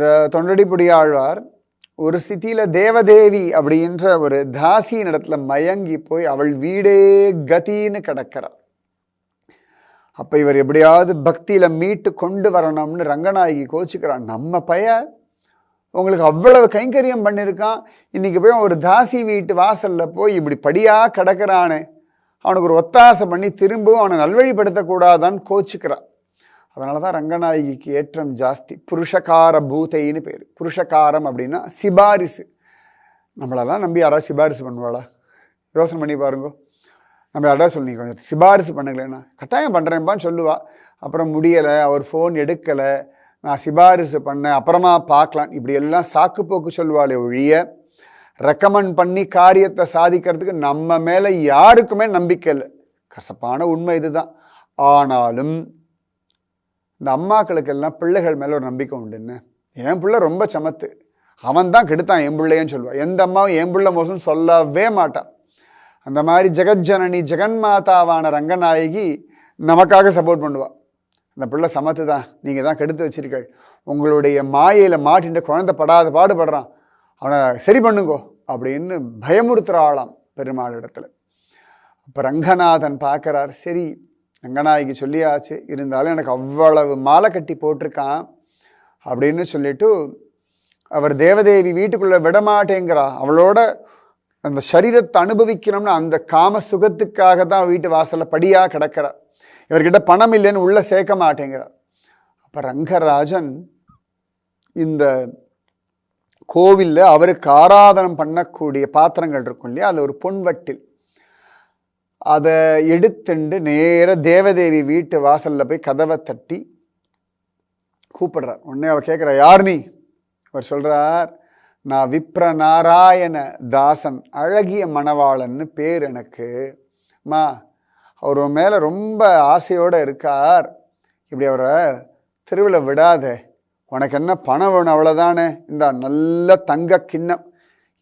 இந்த தொண்டடிப்புடி ஆழ்வார் ஒரு ஸ்திதியில தேவதேவி அப்படின்ற ஒரு தாசியின் இடத்துல மயங்கி போய் அவள் வீடே கதின்னு கிடக்கிறார். அப்ப இவர் எப்படியாவது பக்தியில மீட்டு கொண்டு வரணும்னு ரங்கநாயகி கோச்சுக்கிறான். நம்ம உங்களுக்கு அவ்வளவு கைங்கரியம் பண்ணியிருக்கான், இன்னைக்கு போய் ஒரு தாசி வீட்டு வாசல்ல போய் இப்படி படியா கிடக்கிறானே, அவனுக்கு ஒரு ஒத்தாசை பண்ணி திரும்பவும் அவனை நல்வழிப்படுத்தக்கூடாதான்னு கோச்சுக்கிறான். அதனால தான் ரங்கநாயகிக்கு ஏற்றம் ஜாஸ்தி. புருஷகார பூத்தைன்னு பேர். புருஷகாரம் அப்படின்னா சிபாரிசு. நம்மளெல்லாம் நம்பி யாராவது சிபாரிசு பண்ணுவாளா? யோசனை பண்ணி பாருங்க. நம்ம யாராவது சொல்லி கொஞ்சம் சிபாரிசு பண்ணுங்களேன்னா கட்டாயம் பண்ணுறேன்ப்பான்னு சொல்லுவா. அப்புறம் முடியலை, அவர் ஃபோன் எடுக்கலை, நான் சிபாரிசு பண்ணேன், அப்புறமா பார்க்கலாம், இப்படி எல்லாம் சாக்கு போக்கு சொல்லுவாளே ஒழிய ரெக்கமெண்ட் பண்ணி காரியத்தை சாதிக்கிறதுக்கு நம்ம மேலே யாருக்குமே நம்பிக்கை இல்லை. கசப்பான உண்மை இதுதான். ஆனாலும் இந்த அம்மாக்களுக்கெல்லாம் பிள்ளைகள் மேலே ஒரு நம்பிக்கை உண்டுன்னு. என் பிள்ளை ரொம்ப சமத்து, அவன் தான் கெடுத்தான் என் பிள்ளையன்னு சொல்லுவாள். எந்த அம்மாவும் என் பிள்ளை மோசம் சொல்லவே மாட்டான். அந்த மாதிரி ஜெகஜனனி ஜெகன்மாதாவான ரங்கநாயகி நமக்காக சப்போர்ட் பண்ணுவாள். அந்த பிள்ளை சமத்து தான், நீங்கள் தான் கெடுத்து வச்சிருக்கள், உங்களுடைய மாயையில் மாட்டின்ற குழந்தை படாத பாடுபடுறான், அவனை சரி பண்ணுங்கோ அப்படின்னு பயமுறுத்துகிறாளாம் பெருமாள் இடத்துல. அப்போ ரங்கநாதன் பார்க்குறார், சரி ரங்கநாயகி சொல்லியாச்சு, இருந்தாலும் எனக்கு அவ்வளவு மாலை கட்டி போட்டிருக்கான் அப்படின்னு சொல்லிட்டு அவர் தேவதேவி வீட்டுக்குள்ளே விடமாட்டேங்கிறா. அவளோட அந்த சரீரத்தை அனுபவிக்கணும்னு அந்த காம சுகத்துக்காக தான் வீட்டு வாசலில் படியாக கிடக்கிறார். இவர்கிட்ட பணம் இல்லைன்னு உள்ளே சேர்க்க மாட்டேங்கிறார். அப்போ ரங்கராஜன் இந்த கோவிலில் அவருக்கு ஆராதனம் பண்ணக்கூடிய பாத்திரங்கள் இருக்கும் இல்லையா, அது ஒரு பொன்வட்டில், அதை எடுத்துண்டு நேர தேவதேவி வீட்டு வாசலில் போய் கதவை தட்டி கூப்பிடுறார். உடனே அவள் கேட்குறா, யார் நீ? அவர் சொல்கிறார், நான் விப்ர நாராயண தாசன், அழகிய மணவாளன்னு பேர் எனக்கு. மா, அவர் மேலே ரொம்ப ஆசையோடு இருக்கார், இப்படி அவரை தெருவில் விடாத, உனக்கு என்ன பணம் வேணும் அவ்வளோதானே, இந்த நல்ல தங்க கிண்ணம்,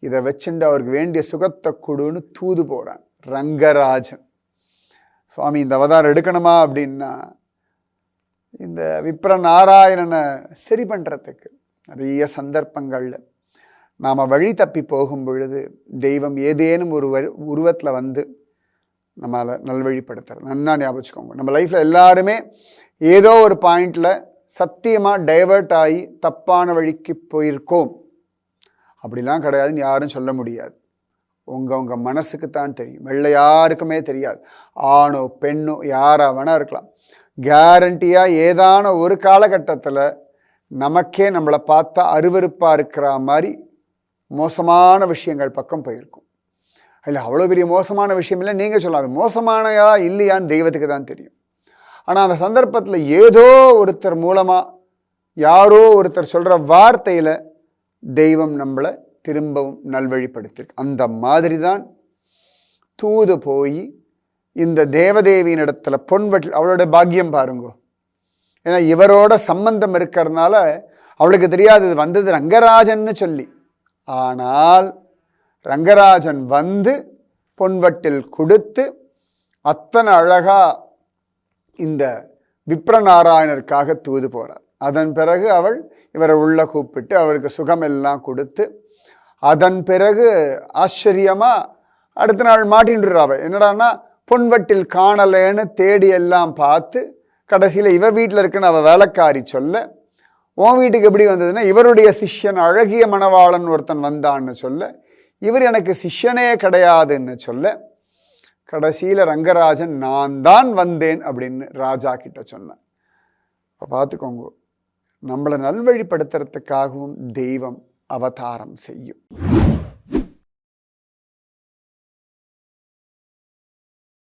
இதை வச்சுட்டு அவருக்கு வேண்டிய சுகத்தை கொடுன்னு தூது போகிறான் ரங்கராஜன். சுவாமி இந்த அவதாரம் எடுக்கணுமா அப்படின்னா இந்த விப்ர நாராயணனை சரி பண்ணுறதுக்கு நிறைய சந்தர்ப்பங்களில் நாம் வழி தப்பி போகும் பொழுது தெய்வம் ஏதேனும் ஒரு உருவத்தில் வந்து நம்மளை நல்வழிப்படுத்துறது. நன்னா ஞாபகம் வச்சுக்கோங்க. நம்ம லைஃப்பில் எல்லாருமே ஏதோ ஒரு பாயிண்டில் சத்தியமாக டைவர்ட் ஆகி தப்பான வழிக்கு போயிருக்கோம். அப்படிலாம் கிடையாதுன்னு யாரும் சொல்ல முடியாது. உங்கள் மனசுக்கு தான் தெரியும், வெள்ளை யாருக்குமே தெரியாது. ஆணோ பெண்ணோ யாராக வேணா இருக்கலாம். கேரண்டியாக ஏதான ஒரு காலகட்டத்தில் நமக்கே நம்மளை பார்த்தா அருவருப்பாக இருக்கிற மாதிரி மோசமான விஷயங்கள் பக்கம் போயிருக்கும். இல்லை அவ்வளோ பெரிய மோசமான விஷயம் இல்லை, நீங்கள் சொல்லலாம் அது மோசமானதா இல்லையான்னு தெய்வத்துக்கு தான் தெரியும். ஆனால் அந்த சந்தர்ப்பத்தில் ஏதோ ஒருத்தர் மூலமாக யாரோ ஒருத்தர் சொல்கிற வார்த்தையில் தெய்வம் நம்மளை திரும்பவும் நல்வழிப்படுத்திருக்கு. அந்த மாதிரி தான் தூது போய் இந்த தேவதேவியின் இடத்துல பொன்வட்டில், அவளோட பாக்கியம் பாருங்கோ, ஏன்னா இவரோட சம்பந்தம் இருக்கிறதுனால அவளுக்கு தெரியாது இது வந்தது ரங்கராஜன்னு சொல்லி. ஆனால் ரங்கராஜன் வந்து பொன்வட்டில் கொடுத்து அத்தனை அழகா இந்த விப்ரநாராயணருக்காக தூது போகிறார். அதன் பிறகு அவள் இவரை உள்ள கூப்பிட்டு அவருக்கு சுகமெல்லாம் கொடுத்து, அதன் பிறகு ஆச்சரியமா அடுத்த நாள் மாட்டின்றாவ. என்னடான்னா பொன்வட்டில் காணலேன்னு தேடி எல்லாம் பார்த்து கடைசியில் இவ வீட்டில் இருக்குன்னு அவள் வேலைக்காரி சொல்ல, உன் வீட்டுக்கு எப்படி வந்ததுன்னா இவருடைய சிஷ்யன் அழகிய மணவாளன் ஒருத்தன் வந்தான்னு சொல்ல, இவர் எனக்கு சிஷ்யனே கிடையாதுன்னு சொல்ல, கடைசியில் ரங்கராஜன் நான் தான் வந்தேன் அப்படின்னு ராஜா கிட்ட சொன்னேன். இப்போ பார்த்துக்கோங்க, நம்மளை நல்வழிப்படுத்துறதுக்காகவும் தெய்வம் அவதாரம் செய்யும்.